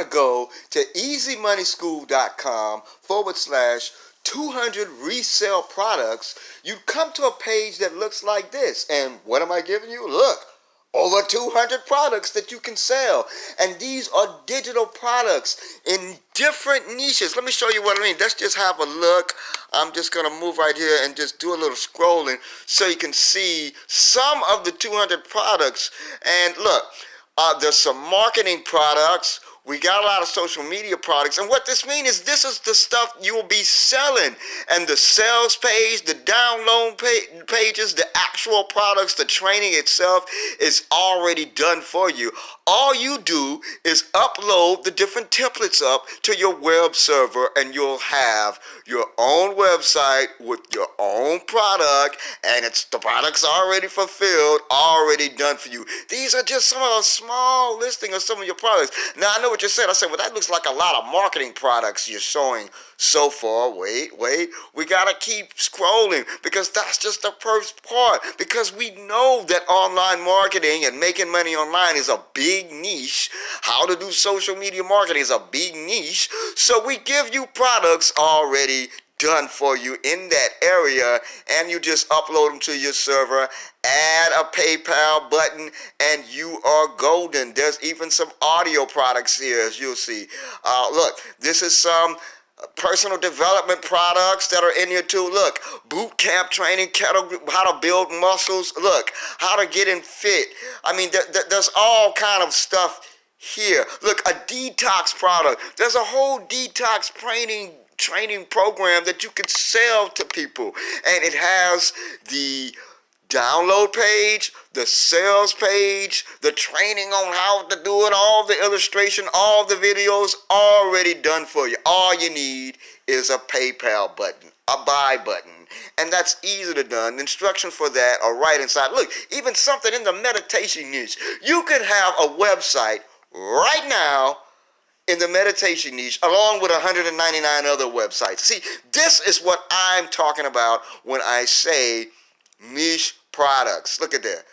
to go to easymoneyschool.com/200 resale products. You come to a page that looks like this. And what am I giving you? Look. Over 200 products that you can sell. And these are digital products in different niches. Let me show you what I mean. Let's just have a look. I'm just going to move right here and just do a little scrolling so you can see some of the 200 products. And look, there's some marketing products. We got a lot of social media products. And what this means is this is the stuff you will be selling. And the sales page, the download pages, the actual products, the training itself is already done for you. All you do is upload the different templates up to your web server and you'll have your own website with your own product, and the product's already fulfilled, already done for you. These are just some of a small listing of some of your products. Now, I know what you said. I said, well, that looks like a lot of marketing products you're showing so far. Wait. We got to keep scrolling because that's just the first part. Because we know that online marketing and making money online is a big niche. How to do social media marketing is a big niche. So we give you products already done for you in that area, and you just upload them to your server, add a PayPal button, and you are golden. There's even some audio products here, as you'll see. Look, this is some personal development products that are in here too. Look, boot camp training, how to build muscles. Look, how to get in fit. I mean, there's all kind of stuff here. Look, a detox product. There's a whole detox training program that you can sell to people, and it has the download page, the sales page, the training on how to do it, all the illustration, all the videos already done for you. All you need is a PayPal button, a buy button, and that's easy to done. Instructions for that are right inside. Look, even something in the meditation niche. You could have a website right now in the meditation niche, along with 199 other websites. See, this is what I'm talking about when I say niche products. Look at that.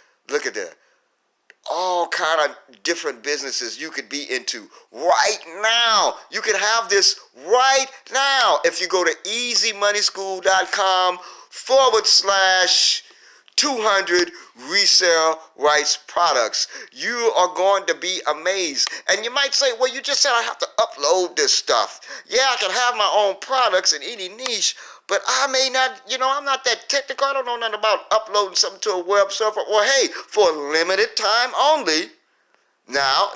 All kind of different businesses you could be into right now. You could have this right now if you go to easymoneyschool.com/200 resale rights products. You are going to be amazed. And you might say, well, you just said I have to upload this stuff. Yeah, I can have my own products in any niche, but I may not, I'm not that technical. I don't know nothing about uploading something to a web server. Well, hey, for a limited time only, now,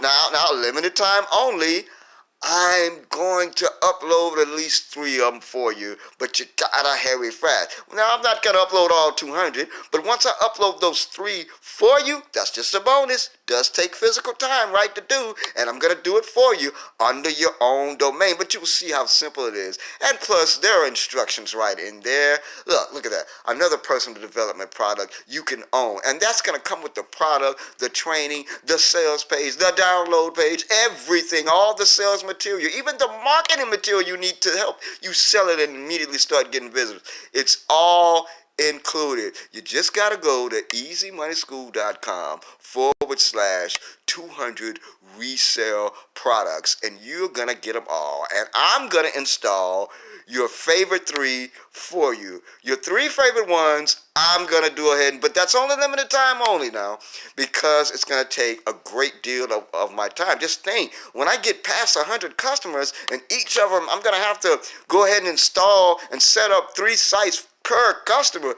limited time only, I'm going to upload at least 3 of them for you, but you gotta hurry fast. Now, I'm not gonna upload all 200, but once I upload those 3 for you, that's just a bonus. Does take physical time, right, to do, and I'm gonna do it for you under your own domain, but you will see how simple it is. And plus, there are instructions right in there. Look at that. Another personal development product you can own, and that's gonna come with the product, the training, the sales page, the download page, everything, all the sales material, even the marketing material you need to help you sell it and immediately start getting visitors. It's all included. You just got to go to easymoneyschool.com/200 resale products, and you're going to get them all. And I'm going to install your favorite 3 for you. Your 3 favorite ones, I'm going to do ahead, but that's only limited time only now, because it's going to take a great deal of my time. Just think, when I get past 100 customers, and each of them, I'm going to have to go ahead and install and set up 3 sites per customer.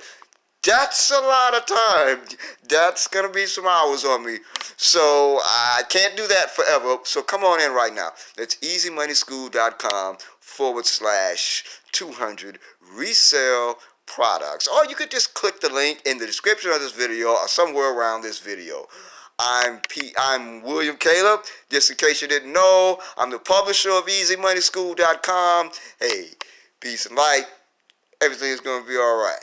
That's a lot of time. That's going to be some hours on me. So I can't do that forever. So come on in right now. That's easymoneyschool.com/200 resale products. Or you could just click the link in the description of this video or somewhere around this video. I'm William Caleb. Just in case you didn't know, I'm the publisher of easymoneyschool.com. Hey, peace and light. Everything is going to be all right.